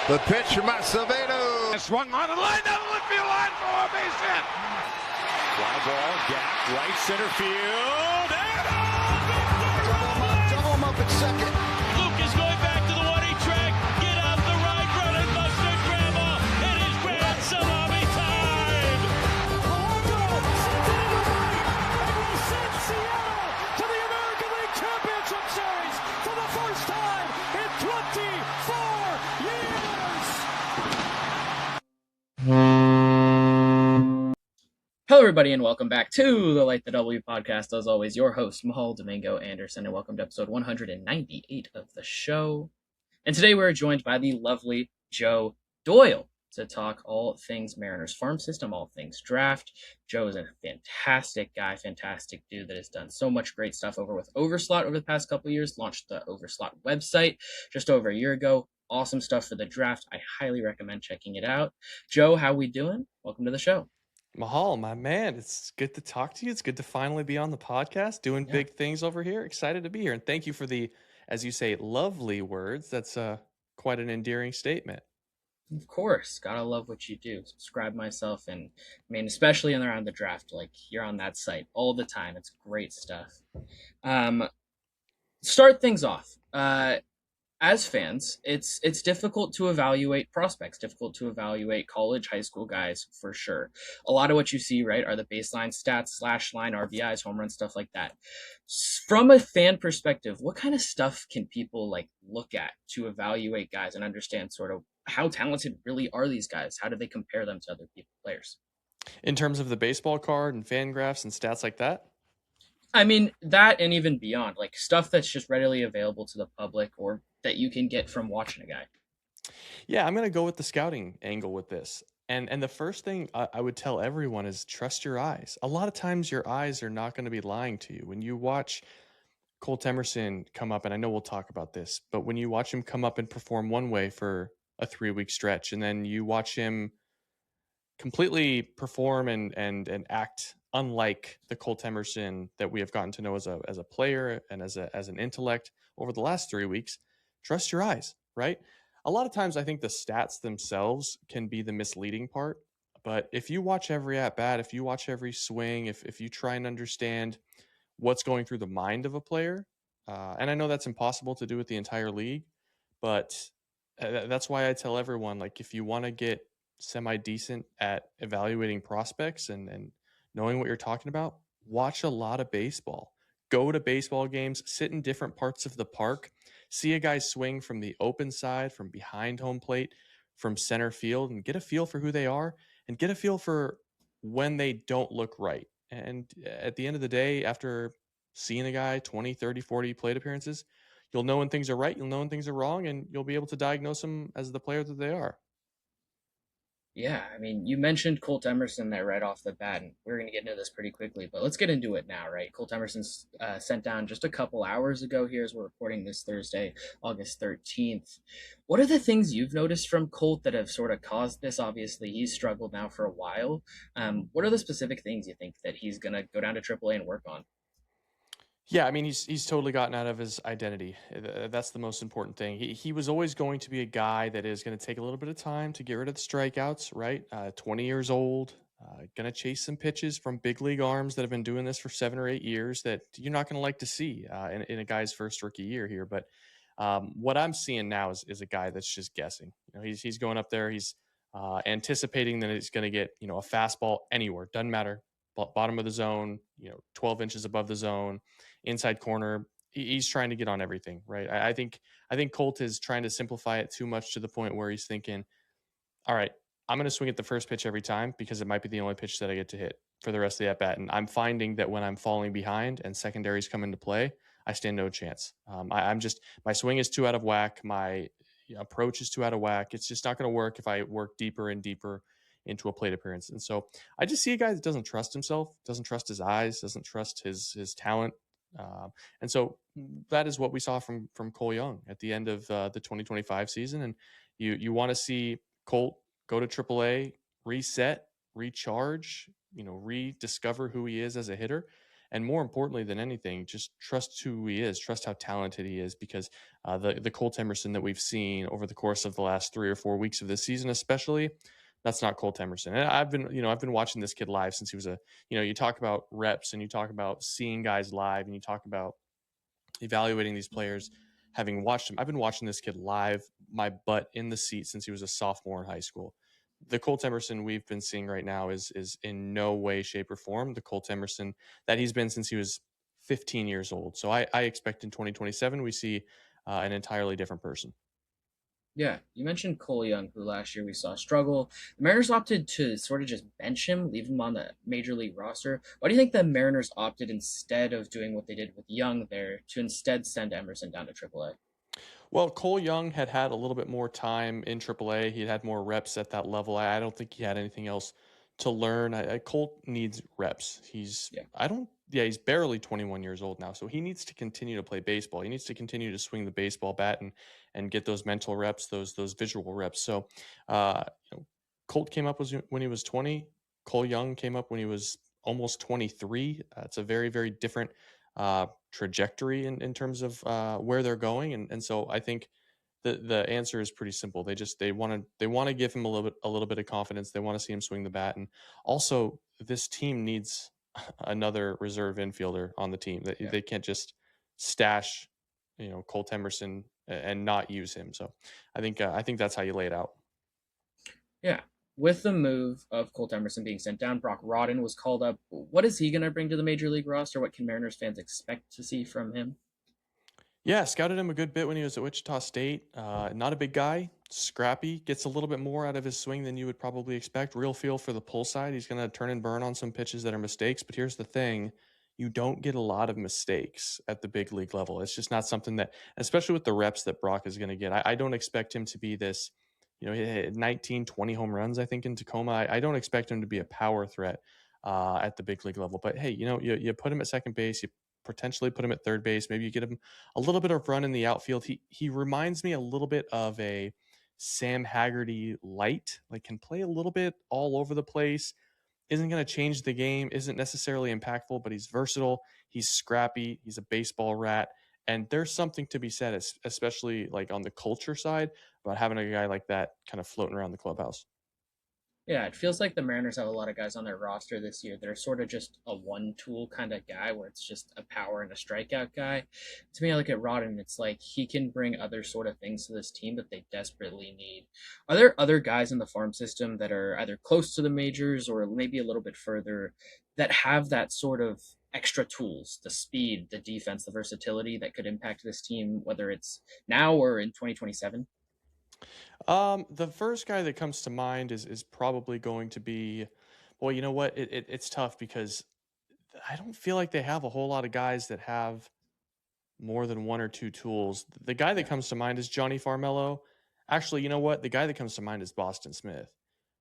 The pitch from Acevedo. Swung on and line down the left field line for a base hit. Fly ball, gap, right center field. Double him up at second. Luke is going back to the 1-8 track. Get out the right, run and Buster Grandma. It is grand salami time. Polanco sent it into right, and will send Seattle to the American League Championship Series for the first time in 24 years. Hello, everybody, and welcome back to the Light the W podcast. As always, your host, Mahal Domingo Anderson, and welcome to episode 198 of the show. And today we're joined by the lovely Joe Doyle to talk all things Mariners farm system, all things draft. Joe is a fantastic guy, fantastic dude that has done so much great stuff over with Overslot over the past couple of years, launched the Overslot website just over a year ago. Awesome stuff for the draft. I highly recommend checking it out. Joe, how we doing? Welcome to the show. Mahal, my man, it's good to talk to you. It's good to finally be on the podcast, doing big things over here. Excited to be here. And thank you for the, as you say, lovely words. That's quite an endearing statement. Of course. Gotta love what you do. Subscribe myself, and I mean, especially in around the draft, like you're on that site all the time. It's great stuff. Start things off. As fans, it's difficult to evaluate prospects, difficult to evaluate college, high school guys for sure. A lot of what you see, right, are the baseline stats, slash line, RBIs, home run, stuff like that. From a fan perspective, what kind of stuff can people like look at to evaluate guys and understand sort of how talented really are these guys? How do they compare them to other players? In terms of the baseball card and fan graphs and stats like that? I mean, that and even beyond, like stuff that's just readily available to the public or that you can get from watching a guy. Yeah, I'm going to go with the scouting angle with this. And the first thing I would tell everyone is trust your eyes. A lot of times your eyes are not going to be lying to you. When you watch Colt Emerson come up, and I know we'll talk about this, but when you watch him come up and perform one way for a 3-week stretch, and then you watch him completely perform and act unlike the Colt Emerson that we have gotten to know as a player and as an intellect over the last 3 weeks, trust your eyes, right? A lot of times I think the stats themselves can be the misleading part, but if you watch every at-bat, if you watch every swing, if you try and understand what's going through the mind of a player, and I know that's impossible to do with the entire league, but that's why I tell everyone, like, if you want to get semi-decent at evaluating prospects and knowing what you're talking about, watch a lot of baseball. Go to baseball games, sit in different parts of the park, see a guy swing from the open side, from behind home plate, from center field, and get a feel for who they are and get a feel for when they don't look right. And at the end of the day, after seeing a guy 20, 30, 40 plate appearances, you'll know when things are right, you'll know when things are wrong, and you'll be able to diagnose them as the player that they are. Yeah, I mean, you mentioned Colt Emerson there right off the bat, and we're going to get into this pretty quickly, but let's get into it now, right? Colt Emerson's sent down just a couple hours ago here as we're recording this Thursday, August 13th. What are the things you've noticed from Colt that have sort of caused this? Obviously, he's struggled now for a while. What are the specific things you think that he's going to go down to AAA and work on? Yeah, I mean, he's totally gotten out of his identity. That's the most important thing. He was always going to be a guy that is going to take a little bit of time to get rid of the strikeouts, right? 20 years old, going to chase some pitches from big league arms that have been doing this for 7 or 8 years that you're not going to like to see in a guy's first rookie year here. But what I'm seeing now is a guy that's just guessing. You know, he's going up there. He's anticipating that he's going to get, a fastball anywhere. Doesn't matter. Bottom of the zone, 12 inches above the zone, inside corner. He's trying to get on everything, right? I think Colt is trying to simplify it too much to the point where he's thinking, all right, I'm going to swing at the first pitch every time because it might be the only pitch that I get to hit for the rest of the at-bat. And I'm finding that when I'm falling behind and secondaries come into play, I stand no chance. My swing is too out of whack. My approach is too out of whack. It's just not going to work if I work deeper and deeper into a plate appearance. And so I just see a guy that doesn't trust himself, doesn't trust his eyes, doesn't trust his talent. And so that is what we saw from Cole Young at the end of the 2025 season. And you want to see Colt go to AAA, reset, recharge, rediscover who he is as a hitter. And more importantly than anything, just trust who he is, trust how talented he is, because the Colt Emerson that we've seen over the course of the last 3 or 4 weeks of this season, especially, that's not Colt Emerson. And I've been watching this kid live since he was you talk about reps and you talk about seeing guys live and you talk about evaluating these players. Having watched him, I've been watching this kid live, my butt in the seat since he was a sophomore in high school. The Colt Emerson we've been seeing right now is in no way, shape, or form the Colt Emerson that he's been since he was 15 years old. So I expect in 2027 we see an entirely different person. Yeah, you mentioned Cole Young, who last year we saw struggle. The Mariners opted to sort of just bench him, leave him on the major league roster. Why do you think the Mariners opted, instead of doing what they did with Young there, to instead send Emerson down to AAA? Well, Cole Young had a little bit more time in AAA. He had more reps at that level. I don't think he had anything else to learn. Colt needs reps. Yeah. He's barely 21 years old now, so he needs to continue to play baseball. He needs to continue to swing the baseball bat and get those mental reps, those visual reps. So, uh, Colt came up when he was 20. Cole Young came up when he was almost 23. It's a very, very different trajectory in terms of where they're going, and so I think the answer is pretty simple. They want to give him a little bit of confidence. They want to see him swing the bat, and also this team needs another reserve infielder on the team. They can't just stash Colt Emerson and not use him. So I think that's how you lay it out. Yeah. With the move of Colt Emerson being sent down, Brock Rodden was called up. What is he going to bring to the major league roster? What can Mariners fans expect to see from him? Yeah, scouted him a good bit when he was at Wichita State. Not a big guy, scrappy, gets a little bit more out of his swing than you would probably expect. Real feel for the pull side. He's going to turn and burn on some pitches that are mistakes. But here's the thing. You don't get a lot of mistakes at the big league level. It's just not something that, especially with the reps that Brock is going to get, I don't expect him to be this, he hit 19, 20 home runs, I think, in Tacoma. I don't expect him to be a power threat at the big league level. But hey, you put him at second base, you potentially put him at third base, maybe you get him a little bit of run in the outfield. He reminds me a little bit of a Sam Haggerty light, like can play a little bit all over the place. Isn't going to change the game, isn't necessarily impactful, but he's versatile. He's scrappy. He's a baseball rat. And there's something to be said, especially like on the culture side, about having a guy like that kind of floating around the clubhouse. Yeah, it feels like the Mariners have a lot of guys on their roster this year that are sort of just a one-tool kind of guy, where it's just a power and a strikeout guy. To me, I look at Rodden, it's like he can bring other sort of things to this team that they desperately need. Are there other guys in the farm system that are either close to the majors or maybe a little bit further that have that sort of extra tools, the speed, the defense, the versatility that could impact this team, whether it's now or in 2027? The first guy that comes to mind is probably going to be, well, you know what? It's tough because I don't feel like they have a whole lot of guys that have more than one or two tools. The guy that comes to mind is Johnny Farmello. Actually, you know what? The guy that comes to mind is Boston Smith.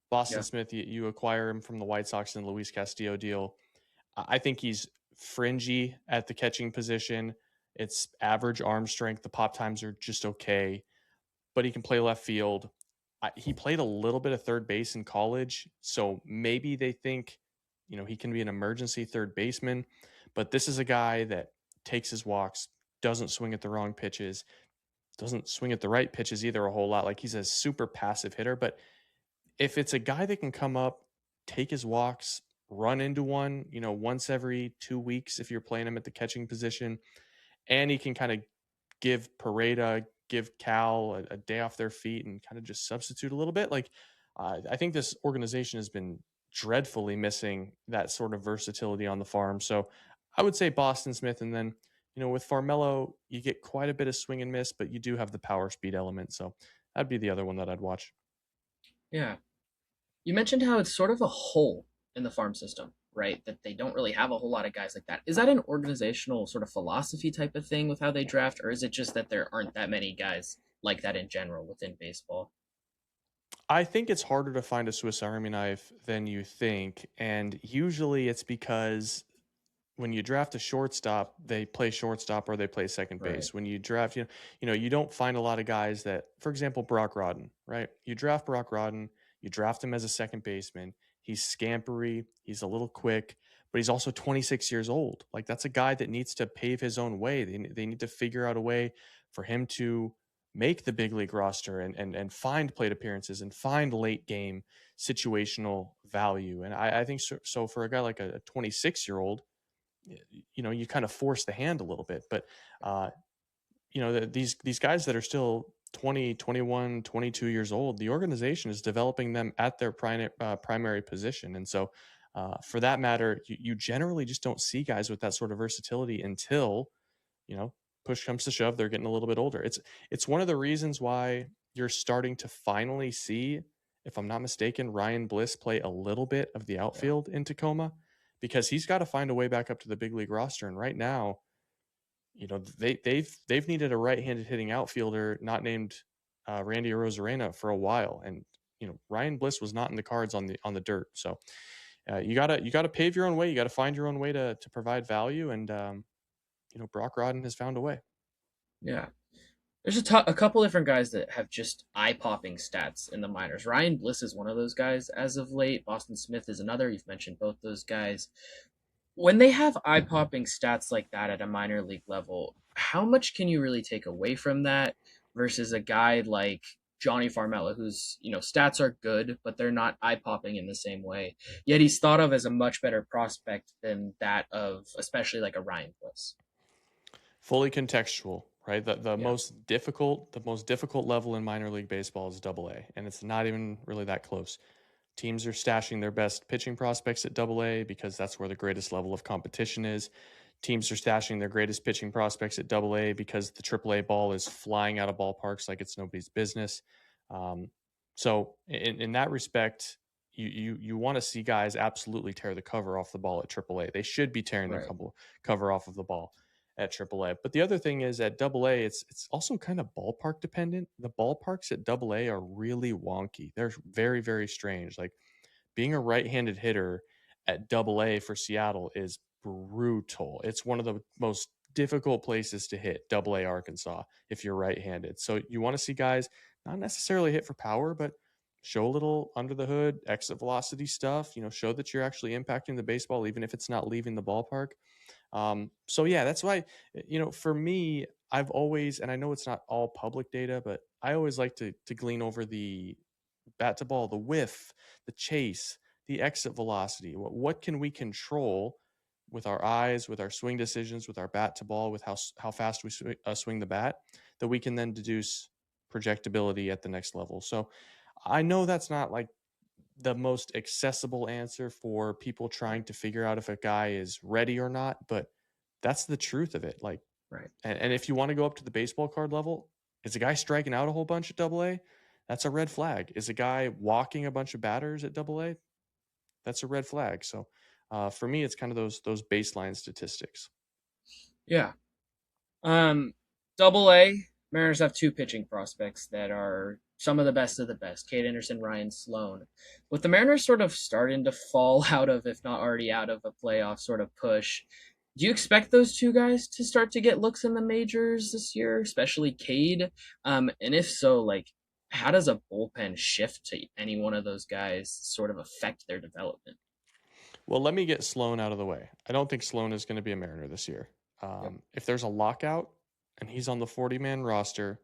Boston Yeah. Smith, you acquire him from the White Sox in the Luis Castillo deal. I think he's fringy at the catching position. It's average arm strength. The pop times are just okay, but he can play left field. He played a little bit of third base in college, so maybe they think, he can be an emergency third baseman. But this is a guy that takes his walks, doesn't swing at the wrong pitches, doesn't swing at the right pitches either a whole lot. Like, he's a super passive hitter. But if it's a guy that can come up, take his walks, run into one, once every 2 weeks if you're playing him at the catching position, and he can kind of give Pareda, give Cal a day off their feet and kind of just substitute a little bit. Like, I think this organization has been dreadfully missing that sort of versatility on the farm. So I would say Boston Smith. And then, with Farmello, you get quite a bit of swing and miss, but you do have the power speed element. So that'd be the other one that I'd watch. Yeah. You mentioned how it's sort of a hole in the farm system, right? That they don't really have a whole lot of guys like that. Is that an organizational sort of philosophy type of thing with how they draft, or is it just that there aren't that many guys like that in general within baseball? I think it's harder to find a Swiss Army knife than you think. And usually it's because when you draft a shortstop, they play shortstop or they play second base. Right. When you draft, you don't find a lot of guys that, for example, Brock Rodden, right? You draft Brock Rodden, you draft him as a second baseman. He's scampery, he's a little quick, but he's also 26 years old. Like, that's a guy that needs to pave his own way. They need to figure out a way for him to make the big league roster and find plate appearances and find late game situational value. And I think so for a guy like a 26-year-old, you kind of force the hand a little bit. But these guys that are still 20, 21, 22 years old, the organization is developing them at their primary position. And so for that matter, you generally just don't see guys with that sort of versatility until, push comes to shove, they're getting a little bit older. It's one of the reasons why you're starting to finally see, if I'm not mistaken, Ryan Bliss play a little bit of the outfield in Tacoma, because he's got to find a way back up to the big league roster. And right now, they've needed a right-handed hitting outfielder not named Randy Arozarena for a while, and Ryan Bliss was not in the cards on the dirt. So you gotta pave your own way. You got to find your own way to provide value, and Brock Rodden has found a way. Yeah. There's a couple different guys that have just eye-popping stats in the minors. Ryan Bliss is one of those guys as of late. Boston Smith is another. You've mentioned both those guys. When they have eye-popping stats like that at a minor league level, how much can you really take away from that versus a guy like Johnny Farmella, whose stats are good, but they're not eye-popping in the same way. Yet he's thought of as a much better prospect than that of especially like a Ryan Bliss. Fully contextual, right? The most difficult level in minor league baseball is AA, and it's not even really that close. Teams are stashing their best pitching prospects at AA because that's where the greatest level of competition is. Teams are stashing their greatest pitching prospects at AA because the AAA ball is flying out of ballparks like it's nobody's business. So in that respect, you want to see guys absolutely tear the cover off the ball at AAA. They should be tearing the cover off of the ball at AAA. But the other thing is at AA, it's also kind of ballpark dependent. The ballparks at AA are really wonky. They're very, very strange. Like, being a right-handed hitter at AA for Seattle is brutal. It's one of the most difficult places to hit, AA Arkansas, if you're right-handed. So you want to see guys not necessarily hit for power, but show a little under the hood exit velocity stuff, show that you're actually impacting the baseball, even if it's not leaving the ballpark. So yeah, that's why, for me, I've always, and I know it's not all public data, but I always like to glean over the bat to ball, the whiff, the chase, the exit velocity. What can we control with our eyes, with our swing decisions, with our bat to ball, with how fast we swing the bat, that we can then deduce projectability at the next level. So I know that's not like the most accessible answer for people trying to figure out if a guy is ready or not, but that's the truth of it. Like, right. And if you want to go up to the baseball card level, is a guy striking out a whole bunch at AA? That's a red flag. Is a guy walking a bunch of batters at AA? That's a red flag. So for me, it's kind of those baseline statistics. Yeah. AA, Mariners have two pitching prospects that are some of the best, Colt Emerson, Ryan Sloan. With the Mariners sort of starting to fall out of, if not already out of, a playoff sort of push, do you expect those two guys to start to get looks in the majors this year, especially Cade? And if so, like, how does a bullpen shift to any one of those guys sort of affect their development? Well, let me get Sloan out of the way. I don't think Sloan is going to be a Mariner this year. If there's a lockout and he's on the 40-man roster,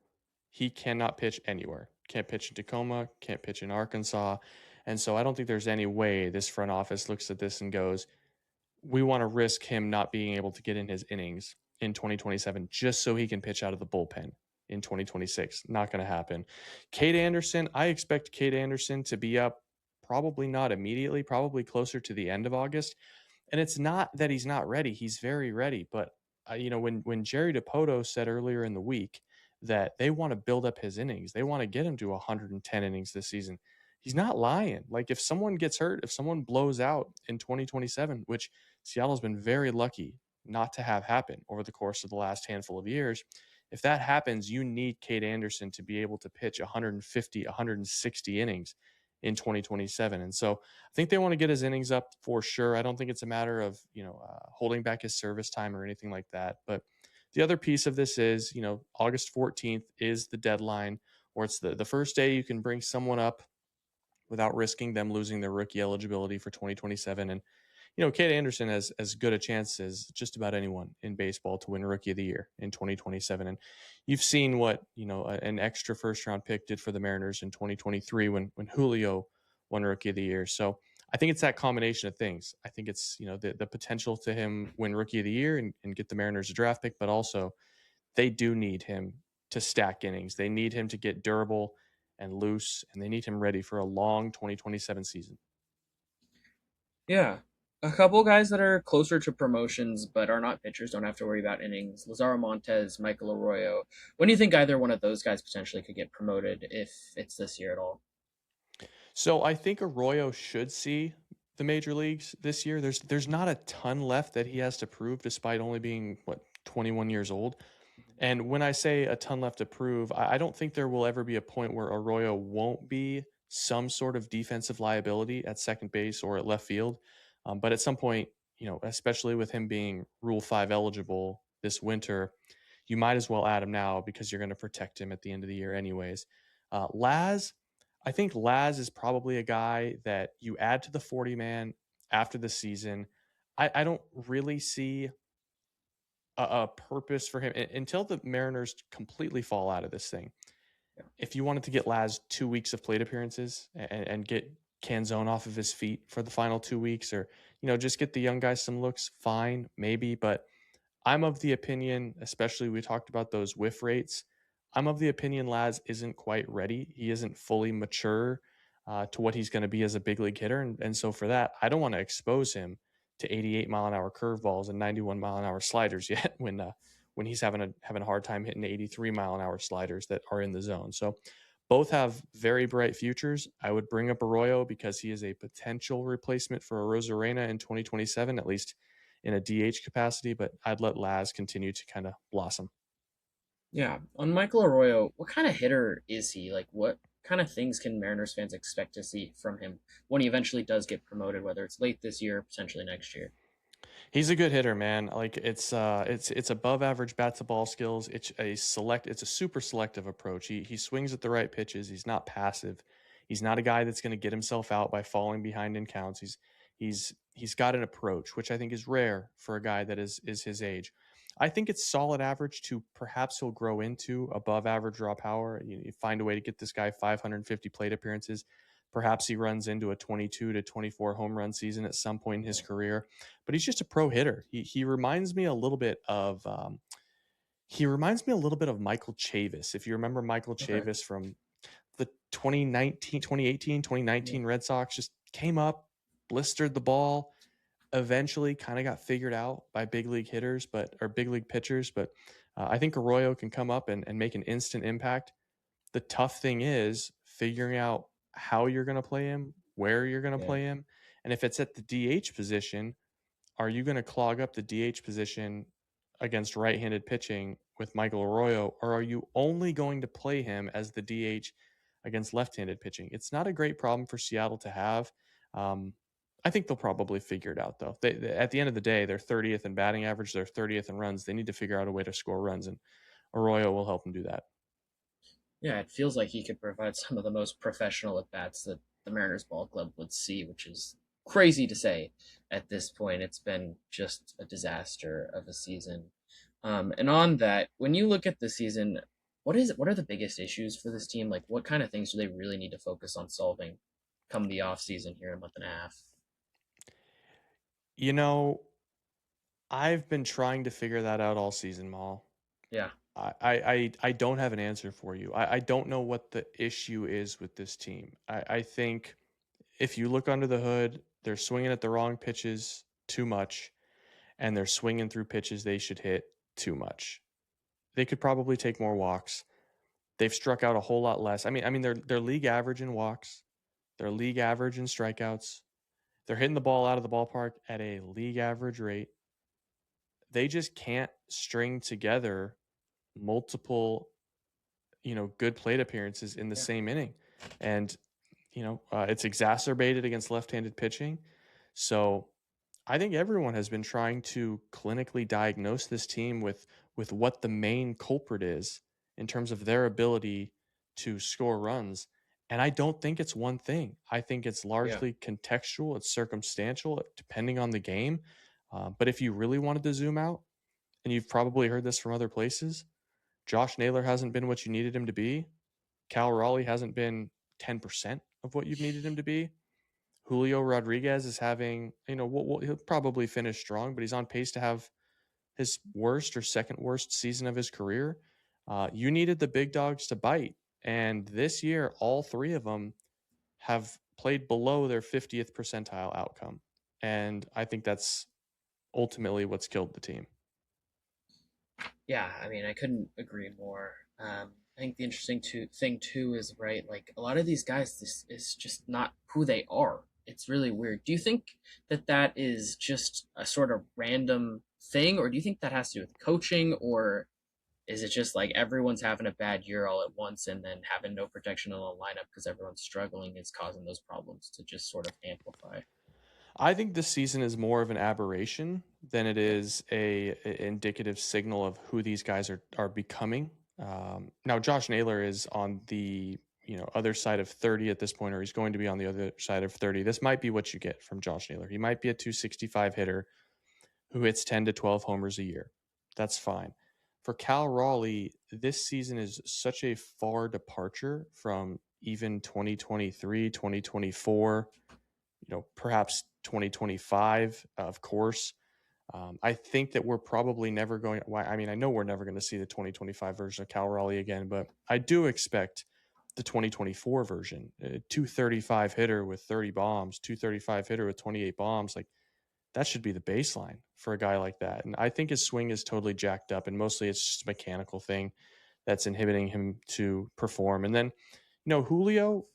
he cannot pitch anywhere. Can't pitch in Tacoma, can't pitch in Arkansas. And so I don't think there's any way this front office looks at this and goes, we want to risk him not being able to get in his innings in 2027 just so he can pitch out of the bullpen in 2026. Not going to happen. Colt Anderson, I expect Colt Anderson to be up, probably not immediately, probably closer to the end of August. And it's not that he's not ready. He's very ready. But, when Jerry DiPoto said earlier in the week that they want to build up his innings, they want to get him to 110 innings this season, he's not lying. Like, if someone gets hurt, if someone blows out in 2027, which Seattle's been very lucky not to have happen over the course of the last handful of years, if that happens, you need Colt Anderson to be able to pitch 150, 160 innings in 2027. And so I think they want to get his innings up for sure. I don't think it's a matter of, holding back his service time or anything like that. But the other piece of this is, August 14th is the deadline, or it's the first day you can bring someone up without risking them losing their rookie eligibility for 2027. And, Colt Anderson has as good a chance as just about anyone in baseball to win Rookie of the Year in 2027. And you've seen what, an extra first round pick did for the Mariners in 2023 when Julio won Rookie of the Year. So I think it's that combination of things. I think it's, the potential to him win Rookie of the Year and get the Mariners a draft pick, but also they do need him to stack innings. They need him to get durable and loose, and they need him ready for a long 2027 season. Yeah. A couple guys that are closer to promotions but are not pitchers, don't have to worry about innings. Lazaro Montes, Michael Arroyo. When do you think either one of those guys potentially could get promoted if it's this year at all? So I think Arroyo should see the major leagues this year. There's not a ton left that he has to prove, despite only being 21 years old. And when I say a ton left to prove, I don't think there will ever be a point where Arroyo won't be some sort of defensive liability at second base or at left field. But at some point, especially with him being Rule 5 eligible this winter, you might as well add him now because you're going to protect him at the end of the year anyways. I think Laz is probably a guy that you add to the 40-man after the season. I don't really see a purpose for him until the Mariners completely fall out of this thing. Yeah. If you wanted to get Laz 2 weeks of plate appearances and get Canzone off of his feet for the final 2 weeks, or just get the young guys some looks, fine, maybe. But I'm of the opinion, especially we talked about those whiff rates, I'm of the opinion Laz isn't quite ready. He isn't fully mature to what he's going to be as a big league hitter. And so for that, I don't want to expose him to 88 mile an hour curveballs and 91 mile an hour sliders yet when he's having a hard time hitting 83 mile an hour sliders that are in the zone. So both have very bright futures. I would bring up Arroyo because he is a potential replacement for Arozarena in 2027, at least in a DH capacity, but I'd let Laz continue to kind of blossom. Yeah. On Michael Arroyo, what kind of hitter is he? Like, what kind of things can Mariners fans expect to see from him when he eventually does get promoted, whether it's late this year or potentially next year? He's a good hitter, man. Like it's above average bat to ball skills. It's a super selective approach. He swings at the right pitches. He's not passive. He's not a guy that's going to get himself out by falling behind in counts. He's got an approach, which I think is rare for a guy that is his age. I think it's solid average to perhaps he'll grow into above average raw power. You find a way to get this guy 550 plate appearances. Perhaps he runs into a 22 to 24 home run season at some point in his career, but he's just a pro hitter. He reminds me a little bit of Michael Chavis. If you remember Michael Chavis from the 2019 Red Sox, just came up, blistered the ball, eventually kind of got figured out by big league pitchers. But I think Arroyo can come up and make an instant impact. The tough thing is figuring out how you're going to play him, where you're going to play him. And if it's at the DH position, are you going to clog up the DH position against right-handed pitching with Michael Arroyo, or are you only going to play him as the DH against left-handed pitching? It's not a great problem for Seattle to have. I think they'll probably figure it out, though. They, at the end of the day, they're 30th in batting average, they're 30th in runs. They need to figure out a way to score runs, and Arroyo will help them do that. Yeah, it feels like he could provide some of the most professional at-bats that the Mariners ball club would see, which is crazy to say at this point. It's been just a disaster of a season. And on that, when you look at the season, what are the biggest issues for this team? Like, what kind of things do they really need to focus on solving come the off season here in a month and a half? I've been trying to figure that out all season, Mahal. Yeah. I don't have an answer for you. I don't know what the issue is with this team. I think if you look under the hood, they're swinging at the wrong pitches too much, and they're swinging through pitches they should hit too much. They could probably take more walks. They've struck out a whole lot less. I mean, they're league average in walks. They're league average in strikeouts. They're hitting the ball out of the ballpark at a league average rate. They just can't string together multiple, good plate appearances in the same inning. And, it's exacerbated against left-handed pitching. So I think everyone has been trying to clinically diagnose this team with what the main culprit is in terms of their ability to score runs. And I don't think it's one thing. I think it's largely contextual. It's circumstantial, depending on the game. But if you really wanted to zoom out, and you've probably heard this from other places, Josh Naylor hasn't been what you needed him to be. Cal Raleigh hasn't been 10% of what you've needed him to be. Julio Rodriguez is having, he'll probably finish strong, but he's on pace to have his worst or second worst season of his career. You needed the big dogs to bite. And this year, all three of them have played below their 50th percentile outcome. And I think that's ultimately what's killed the team. Yeah, I mean, I couldn't agree more. I think the interesting thing too is right, like a lot of these guys, this is just not who they are. It's really weird. Do you think that is just a sort of random thing, or do you think that has to do with coaching, or is it just like everyone's having a bad year all at once and then having no protection on the lineup because everyone's struggling is causing those problems to just sort of amplify? I think this season is more of an aberration than it is a indicative signal of who these guys are becoming. Now, Josh Naylor is on the other side of 30 at this point, or he's going to be on the other side of 30. This might be what you get from Josh Naylor. He might be a 265 hitter who hits 10 to 12 homers a year. That's fine. For Cal Raleigh, this season is such a far departure from even 2023, 2024, perhaps 2025, of course. I think that we're probably never going. I mean, I know we're never going to see the 2025 version of Cal Raleigh again, but I do expect the 2024 version, 235 hitter with 30 bombs, 235 hitter with 28 bombs. Like, that should be the baseline for a guy like that. And I think his swing is totally jacked up, and mostly it's just a mechanical thing that's inhibiting him to perform. And then, Julio,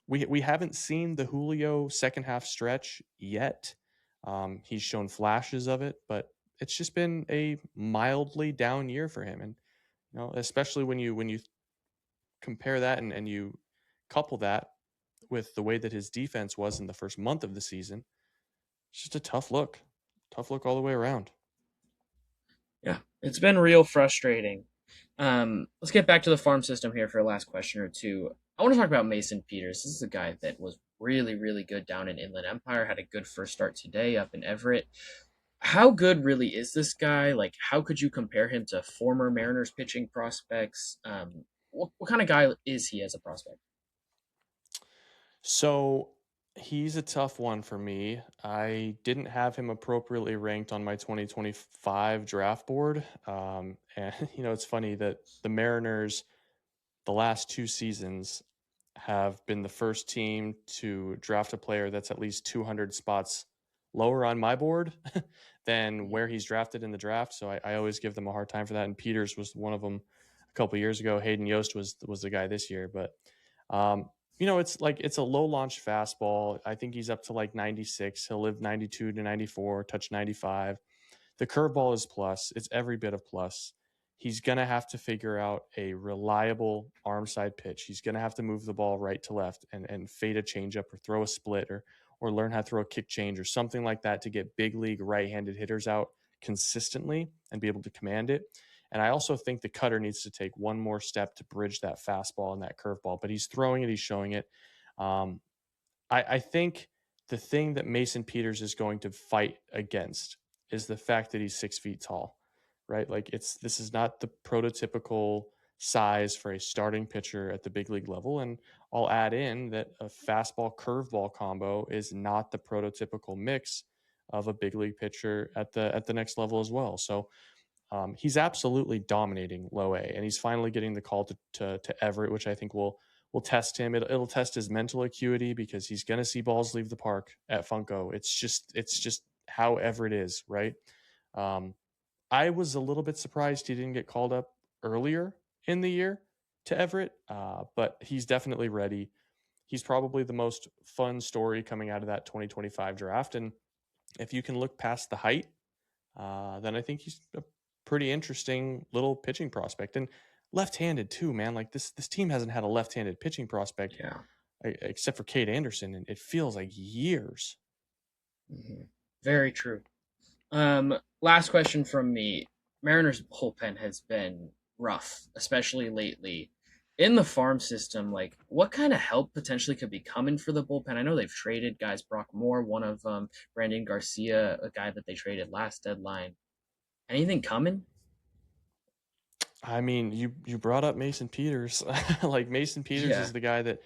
we haven't seen the Julio second half stretch yet. He's shown flashes of it, but it's just been a mildly down year for him. And especially when you compare that and you couple that with the way that his defense was in the first month of the season, it's just a tough look all the way around. Yeah, it's been real frustrating. Let's get back to the farm system here for a last question or two. I want to talk about Mason Peters. This is a guy that was really, really good down in Inland Empire, had a good first start today up in Everett. How good really is this guy? Like, how could you compare him to former Mariners pitching prospects? What kind of guy is he as a prospect? So he's a tough one for me. I didn't have him appropriately ranked on my 2025 draft board. And, it's funny that the Mariners, the last two seasons, have been the first team to draft a player that's at least 200 spots lower on my board than where he's drafted in the draft. So I always give them a hard time for that. And Peters was one of them a couple of years ago. Hayden Yost was the guy this year. But, it's a low launch fastball. I think he's up to like 96. He'll live 92 to 94, touch 95. The curveball is plus. It's every bit of plus. He's going to have to figure out a reliable arm side pitch. He's going to have to move the ball right to left and fade a changeup or throw a split or learn how to throw a kick change or something like that to get big league right-handed hitters out consistently and be able to command it. And I also think the cutter needs to take one more step to bridge that fastball and that curveball, but he's throwing it. He's showing it. I think the thing that Mason Peters is going to fight against is the fact that he's 6 feet tall, right? Like, this is not the prototypical size for a starting pitcher at the big league level. And I'll add in that a fastball curveball combo is not the prototypical mix of a big league pitcher at the next level as well. So he's absolutely dominating low A, and he's finally getting the call to Everett, which I think will test him. It'll test his mental acuity because he's going to see balls leave the park at Funko. It's just how Everett is, right? I was a little bit surprised he didn't get called up earlier in the year to Everett, but he's definitely ready. He's probably the most fun story coming out of that 2025 draft. And if you can look past the height, then I think he's a pretty interesting little pitching prospect. And left-handed too, man. Like, this team hasn't had a left-handed pitching prospect, except for Cade Anderson, and it feels like years. Mm-hmm. Very true. Last question from me. Mariners bullpen has been rough, especially lately. in the farm system, like what kind of help potentially could be coming for the bullpen? I know they've traded guys, Brock Moore, one of Brandon Garcia, a guy that they traded last deadline. Anything coming? I mean, you brought up Mason Peters. Like Mason Peters Yeah, is the guy that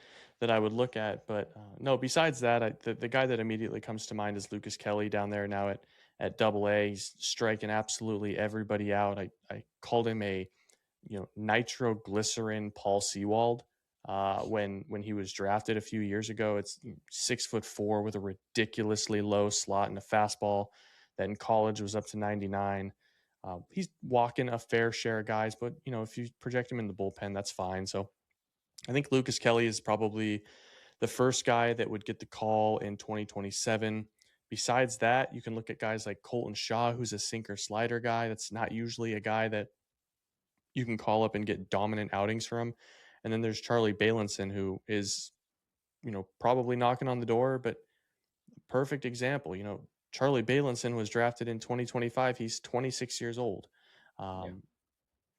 I would look at, but no. Besides that, the guy that immediately comes to mind is Lucas Kelly down there now at Double A. He's striking absolutely everybody out. I called him a nitroglycerin Paul Sewald when he was drafted a few years ago. It's 6'4" with a ridiculously low slot and a fastball that in college was up to 99. He's walking a fair share of guys, but if you project him in the bullpen, that's fine. So I think Lucas Kelly is probably the first guy that would get the call in 2027. Besides that, you can look at guys like Colton Shaw, who's a sinker slider guy. That's not usually a guy that you can call up and get dominant outings from. And then there's Charlie Balinson, who is, probably knocking on the door, but perfect example. Charlie Balinson was drafted in 2025. He's 26 years old. yeah.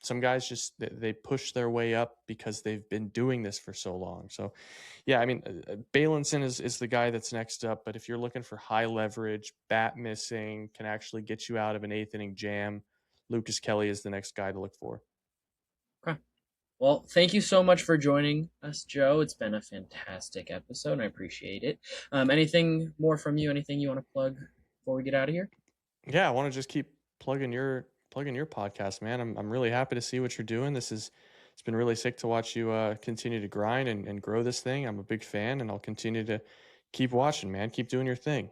Some guys just they push their way up because they've been doing this for so long. So, yeah, I mean, Balinson is the guy that's next up. But if you're looking for high leverage, bat missing, can actually get you out of an eighth inning jam, Lucas Kelly is the next guy to look for. Okay. Well, thank you so much for joining us, Joe. It's been a fantastic episode, and I appreciate it. Anything more from you? Anything you want to plug before we get out of here? Yeah, I want to just keep plugging your podcast, man. I'm really happy to see what you're doing. It's been really sick to watch you continue to grind and grow this thing. I'm a big fan, and I'll continue to keep watching, man. Keep doing your thing.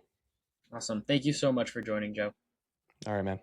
Awesome. Thank you so much for joining, Joe. All right, man.